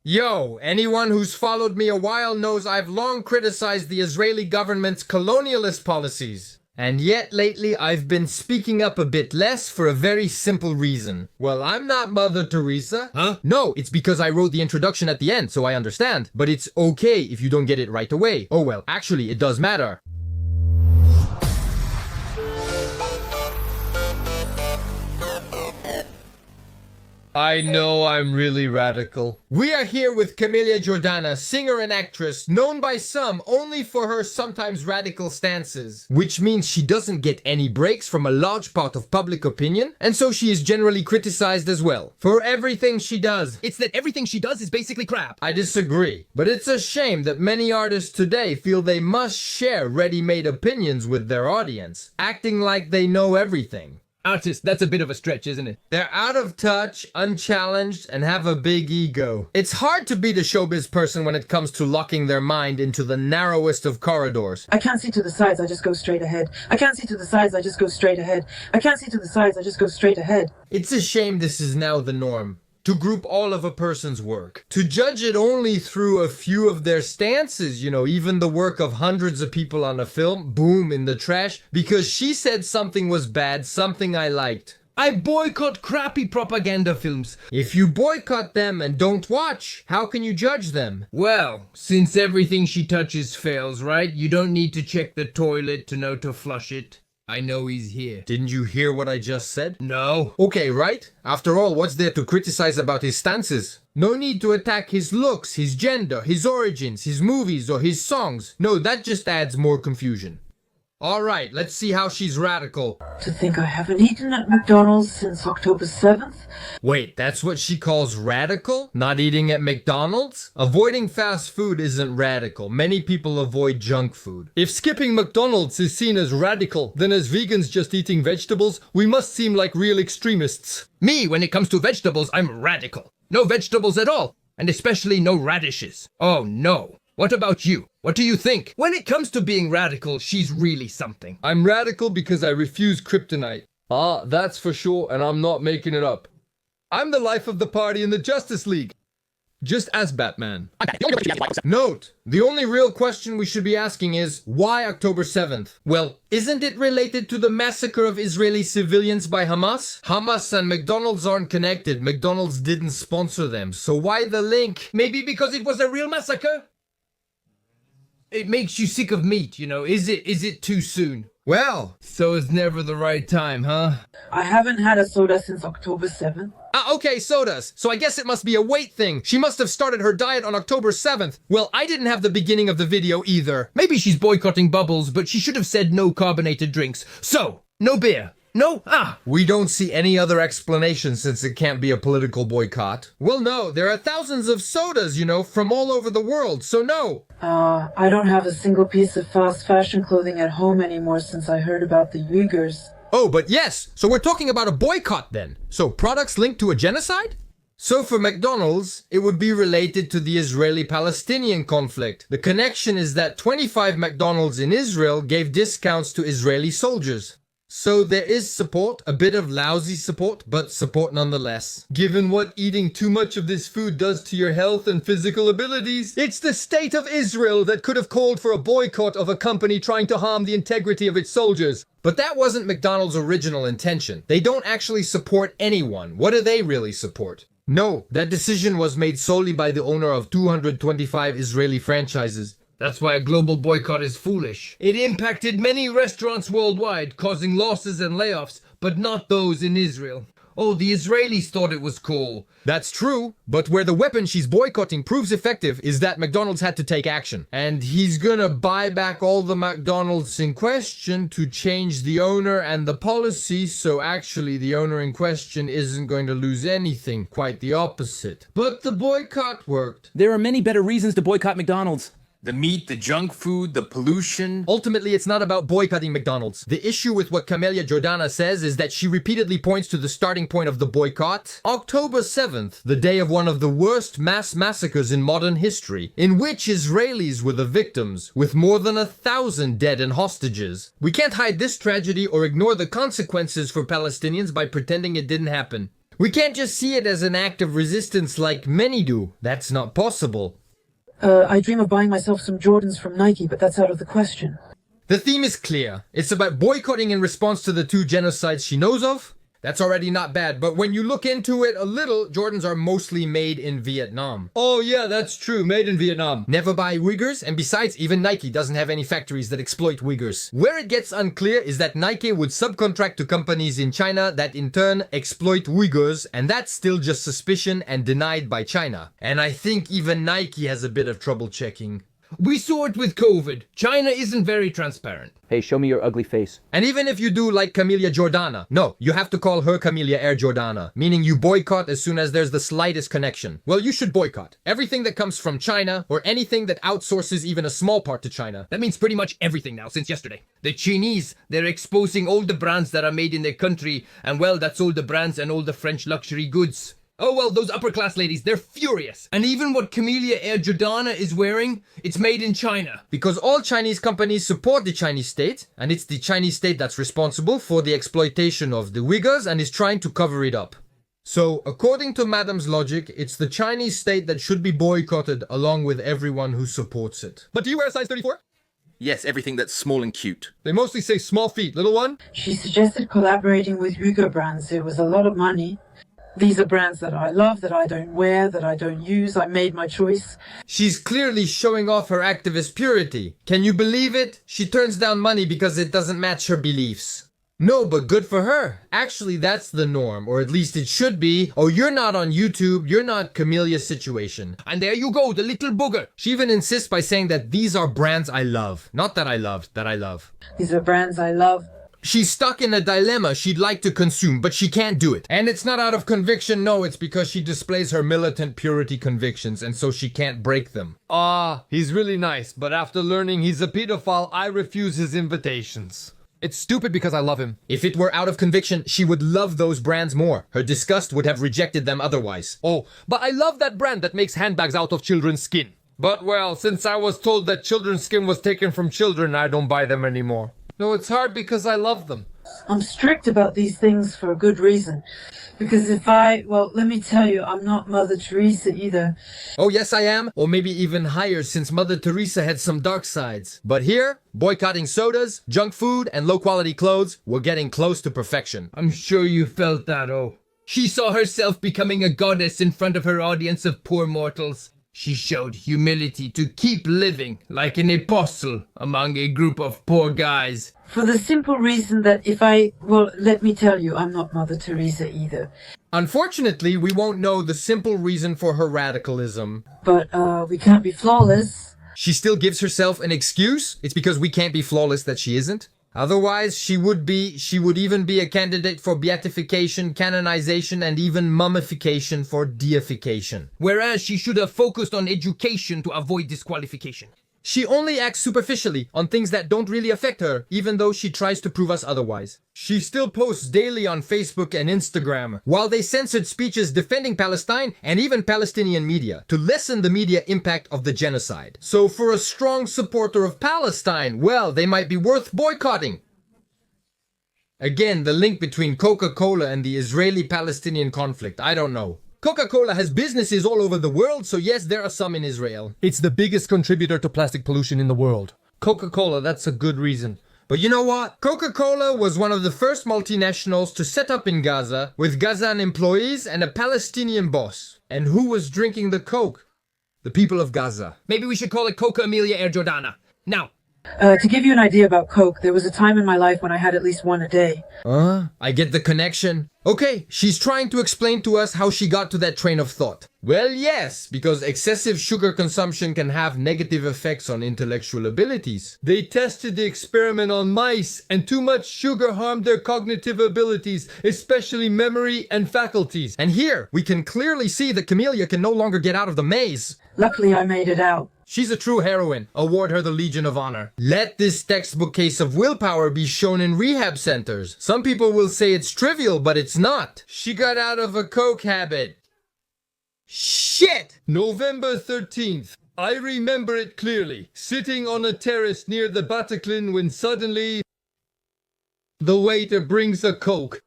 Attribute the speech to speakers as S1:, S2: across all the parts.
S1: Yo, anyone who's followed me a while knows I've long criticized the Israeli government's colonialist policies. And yet lately I've been speaking up a bit less for a very simple reason. Well, I'm not Mother Teresa.
S2: Huh?
S1: No, it's because I wrote the introduction at the end, so I understand. But it's okay if you don't get it right away. Oh well, actually it does matter. I know I'm really radical. We are here with Camelia Jordana, singer and actress, known by some only for her sometimes radical stances. Which means she doesn't get any breaks from a large part of public opinion, and so she is generally criticized as well. For everything she does.
S2: It's that everything she does is basically crap.
S1: I disagree. But it's a shame that many artists today feel they must share ready-made opinions with their audience, acting like they know everything.
S2: Artist, that's a bit of a stretch, isn't it?
S1: They're out of touch, unchallenged, and have a big ego. It's hard to be the showbiz person when it comes to locking their mind into the narrowest of corridors.
S3: I can't see to the sides, I just go straight ahead. I can't see to the sides, I just go straight ahead. I can't see to the sides, I just go straight ahead.
S1: It's a shame this is now the norm. To group all of a person's work. To judge it only through a few of their stances, even the work of hundreds of people on a film, boom, in the trash, because she said something was bad, something I liked.
S2: I boycott crappy propaganda films.
S1: If you boycott them and don't watch, how can you judge them?
S2: Well, since everything she touches fails, right? You don't need to check the toilet to know to flush it. I know he's here.
S1: Didn't you hear what I just said?
S2: No.
S1: Okay, right? After all, what's there to criticize about his stances? No need to attack his looks, his gender, his origins, his movies, or his songs. No, that just adds more confusion. Alright, let's see how she's radical.
S3: To think I haven't eaten at McDonald's since October 7th?
S1: Wait, that's what she calls radical? Not eating at McDonald's? Avoiding fast food isn't radical. Many people avoid junk food.
S4: If skipping McDonald's is seen as radical, then as vegans just eating vegetables, we must seem like real extremists.
S2: Me, when it comes to vegetables, I'm radical. No vegetables at all, and especially no radishes. Oh no. What about you? What do you think? When it comes to being radical, she's really something.
S4: I'm radical because I refuse kryptonite. Ah, that's for sure, and I'm not making it up. I'm the life of the party in the Justice League. Just as Batman.
S1: Note, the only real question we should be asking is, why October 7th? Well, isn't it related to the massacre of Israeli civilians by Hamas? Hamas and McDonald's aren't connected. McDonald's didn't sponsor them, so why the link?
S2: Maybe because it was a real massacre? It makes you sick of meat, Is it too soon?
S1: Well,
S2: so it's never the right time, huh?
S3: I haven't had a soda since October 7th.
S1: Okay, sodas. So I guess it must be a weight thing. She must have started her diet on October 7th. Well, I didn't have the beginning of the video either.
S2: Maybe she's boycotting bubbles, but she should have said no carbonated drinks. So, no beer. No?
S1: We don't see any other explanation since it can't be a political boycott. Well, no, there are thousands of sodas, from all over the world, so no.
S3: I don't have a single piece of fast fashion clothing at home anymore since I heard about the Uyghurs.
S1: Oh, but yes, so we're talking about a boycott then. So products linked to a genocide? So for McDonald's, it would be related to the Israeli-Palestinian conflict. The connection is that 25 McDonald's in Israel gave discounts to Israeli soldiers. So there is support, a bit of lousy support, but support nonetheless.
S4: Given what eating too much of this food does to your health and physical abilities, it's the state of Israel that could have called for a boycott of a company trying to harm the integrity of its soldiers.
S1: But that wasn't McDonald's original intention. They don't actually support anyone. What do they really support? No, that decision was made solely by the owner of 225 Israeli franchises.
S2: That's why a global boycott is foolish. It impacted many restaurants worldwide, causing losses and layoffs, but not those in Israel. Oh, the Israelis thought it was cool.
S1: That's true, but where the weapon she's boycotting proves effective is that McDonald's had to take action. And he's gonna buy back all the McDonald's in question to change the owner and the policy, so actually the owner in question isn't going to lose anything, quite the opposite. But the boycott worked.
S5: There are many better reasons to boycott McDonald's.
S2: The meat, the junk food, the pollution.
S1: Ultimately, it's not about boycotting McDonald's. The issue with what Camelia Jordana says is that she repeatedly points to the starting point of the boycott, October 7th, the day of one of the worst mass massacres in modern history, in which Israelis were the victims, with more than 1,000 dead and hostages. We can't hide this tragedy or ignore the consequences for Palestinians by pretending it didn't happen. We can't just see it as an act of resistance like many do. That's not possible.
S3: I dream of buying myself some Jordans from Nike, but that's out of the question.
S1: The theme is clear. It's about boycotting in response to the 2 genocides she knows of. That's already not bad, but when you look into it a little, Jordans are mostly made in Vietnam.
S4: Oh yeah, that's true, made in Vietnam.
S1: Never buy Uyghurs, and besides, even Nike doesn't have any factories that exploit Uyghurs. Where it gets unclear is that Nike would subcontract to companies in China that in turn exploit Uyghurs, and that's still just suspicion and denied by China. And I think even Nike has a bit of trouble checking.
S2: We saw it with COVID. China isn't very transparent.
S5: Hey, show me your ugly face.
S1: And even if you do like Camellia Jordana, no, you have to call her Camellia Air Jordana, meaning you boycott as soon as there's the slightest connection. Well, you should boycott everything that comes from China or anything that outsources even a small part to China.
S2: That means pretty much everything now since yesterday. The Chinese, they're exposing all the brands that are made in their country, and well, that's all the brands and all the French luxury goods. Oh well, those upper class ladies, they're furious. And even what Camellia Air Jordana is wearing, it's made in China.
S1: Because all Chinese companies support the Chinese state, and it's the Chinese state that's responsible for the exploitation of the Uyghurs and is trying to cover it up. So, according to Madam's logic, it's the Chinese state that should be boycotted along with everyone who supports it.
S4: But do you wear a size 34?
S6: Yes, everything that's small and cute.
S4: They mostly say small feet, little one.
S3: She suggested collaborating with Uyghur brands. It was a lot of money. These are brands that I love, that I don't wear, that I don't use. I made my choice.
S1: She's clearly showing off her activist purity. Can you believe it? She turns down money because it doesn't match her beliefs. No, but good for her. Actually, that's the norm, or at least it should be. Oh, you're not on YouTube, you're not Camellia's situation.
S2: And there you go, the little booger.
S1: She even insists by saying that these are brands I love. Not that I loved, that I love.
S3: These are brands I love.
S1: She's stuck in a dilemma she'd like to consume, but she can't do it. And it's not out of conviction, no, it's because she displays her militant purity convictions, and so she can't break them.
S4: He's really nice, but after learning he's a pedophile, I refuse his invitations. It's stupid because I love him.
S1: If it were out of conviction, she would love those brands more. Her disgust would have rejected them otherwise.
S4: Oh, but I love that brand that makes handbags out of children's skin. But well, since I was told that children's skin was taken from children, I don't buy them anymore. No, it's hard because I love them.
S3: I'm strict about these things for a good reason. Because let me tell you, I'm not Mother Teresa either.
S1: Oh yes I am, or maybe even higher since Mother Teresa had some dark sides. But here, boycotting sodas, junk food, and low quality clothes, we're getting close to perfection.
S2: I'm sure you felt that, oh. She saw herself becoming a goddess in front of her audience of poor mortals. She showed humility to keep living like an apostle among a group of poor guys.
S3: For the simple reason that let me tell you, I'm not Mother Teresa either.
S1: Unfortunately, we won't know the simple reason for her radicalism.
S3: But, we can't be flawless.
S1: She still gives herself an excuse? It's because we can't be flawless that she isn't? Otherwise, she would even be a candidate for beatification, canonization, and even mummification for deification.
S2: Whereas she should have focused on education to avoid disqualification.
S1: She only acts superficially on things that don't really affect her, even though she tries to prove us otherwise. She still posts daily on Facebook and Instagram, while they censored speeches defending Palestine and even Palestinian media, to lessen the media impact of the genocide. So for a strong supporter of Palestine, well, they might be worth boycotting. Again, the link between Coca-Cola and the Israeli-Palestinian conflict, I don't know. Coca-Cola has businesses all over the world, so yes, there are some in Israel.
S4: It's the biggest contributor to plastic pollution in the world. Coca-Cola, that's a good reason.
S1: But you know what? Coca-Cola was one of the first multinationals to set up in Gaza, with Gazan employees and a Palestinian boss. And who was drinking the Coke? The people of Gaza.
S2: Maybe we should call it Coca Amelia Air Jordana. Now.
S3: To give you an idea about Coke, there was a time in my life when I had at least one a day.
S1: I get the connection. Okay, she's trying to explain to us how she got to that train of thought. Well, yes, because excessive sugar consumption can have negative effects on intellectual abilities.
S4: They tested the experiment on mice, and too much sugar harmed their cognitive abilities, especially memory and faculties.
S1: And here, we can clearly see that Camellia can no longer get out of the maze.
S3: Luckily, I made it out.
S1: She's a true heroine. Award her the Legion of Honor. Let this textbook case of willpower be shown in rehab centers. Some people will say it's trivial, but it's not. She got out of a coke habit. Shit!
S4: November 13th. I remember it clearly. Sitting on a terrace near the Bataclan when suddenly the waiter brings a Coke.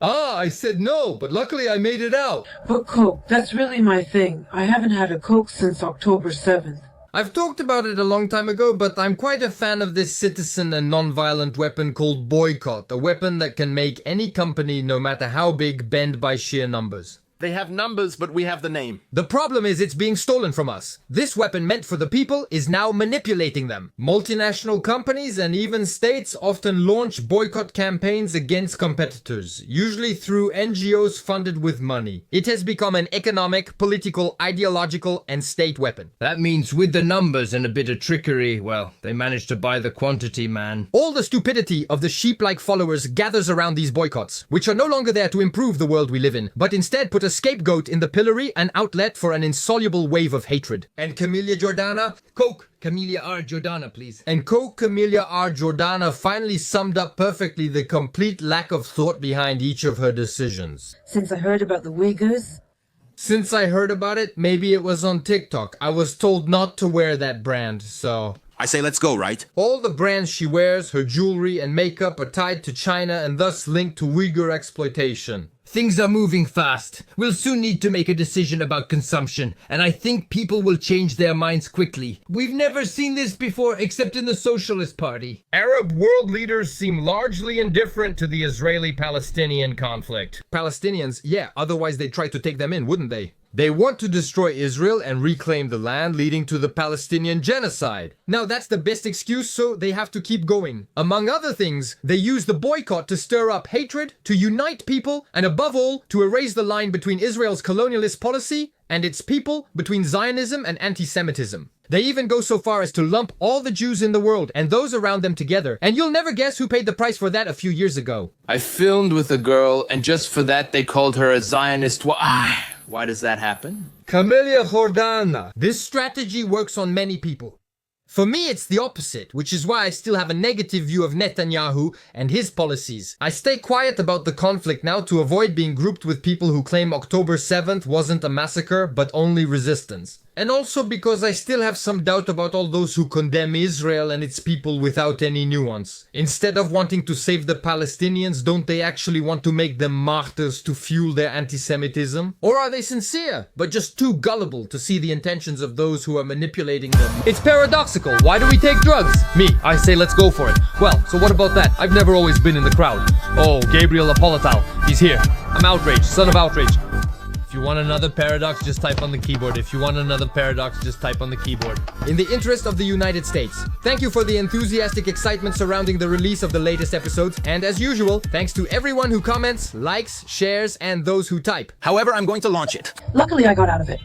S4: Ah, I said no, but luckily I made it out.
S3: But Coke, that's really my thing. I haven't had a Coke since October 7th.
S1: I've talked about it a long time ago, but I'm quite a fan of this citizen and non-violent weapon called Boycott, a weapon that can make any company, no matter how big, bend by sheer numbers.
S6: They have numbers, but we have the name.
S1: The problem is it's being stolen from us. This weapon meant for the people is now manipulating them. Multinational companies and even states often launch boycott campaigns against competitors, usually through NGOs funded with money. It has become an economic, political, ideological, and state weapon.
S2: That means with the numbers and a bit of trickery, well, they managed to buy the quantity, man.
S1: All the stupidity of the sheep-like followers gathers around these boycotts, which are no longer there to improve the world we live in, but instead put a scapegoat in the pillory, an outlet for an insoluble wave of hatred. And Camellia Jordana?
S2: Coke, Camellia R. Jordana, please.
S1: And Coke Camellia R. Jordana finally summed up perfectly the complete lack of thought behind each of her decisions.
S3: Since I heard about the Uyghurs,
S1: Since I heard about it, maybe it was on TikTok. I was told not to wear that brand, so...
S6: I say let's go, right?
S1: All the brands she wears, her jewelry and makeup are tied to China and thus linked to Uyghur exploitation.
S2: Things are moving fast. We'll soon need to make a decision about consumption, and I think people will change their minds quickly. We've never seen this before except in the Socialist Party.
S1: Arab world leaders seem largely indifferent to the Israeli-Palestinian conflict. Palestinians, yeah, otherwise they'd try to take them in, wouldn't they? They want to destroy Israel and reclaim the land, leading to the Palestinian genocide. Now that's the best excuse, so they have to keep going. Among other things, they use the boycott to stir up hatred, to unite people, and above all, to erase the line between Israel's colonialist policy and its people, between Zionism and anti-Semitism. They even go so far as to lump all the Jews in the world and those around them together, and you'll never guess who paid the price for that a few years ago.
S7: I filmed with a girl, and just for that they called her a Zionist. Why does that happen?
S4: Camellia Jordana.
S1: This strategy works on many people. For me, it's the opposite, which is why I still have a negative view of Netanyahu and his policies. I stay quiet about the conflict now to avoid being grouped with people who claim October 7th wasn't a massacre, but only resistance. And also because I still have some doubt about all those who condemn Israel and its people without any nuance. Instead of wanting to save the Palestinians, don't they actually want to make them martyrs to fuel their anti-Semitism? Or are they sincere, but just too gullible to see the intentions of those who are manipulating them?
S4: It's paradoxical. Why do we take drugs? Me, I say let's go for it. Well, so what about that? I've never always been in the crowd. Oh, Gabriel Apolital. He's here. I'm outraged. Son of outrage.
S2: If you want another paradox, just type on the keyboard. If you want another paradox, just type on the keyboard.
S1: In the interest of the United States, thank you for the enthusiastic excitement surrounding the release of the latest episodes. And as usual, thanks to everyone who comments, likes, shares, and those who type.
S6: However, I'm going to launch it.
S3: luckily I got out of it.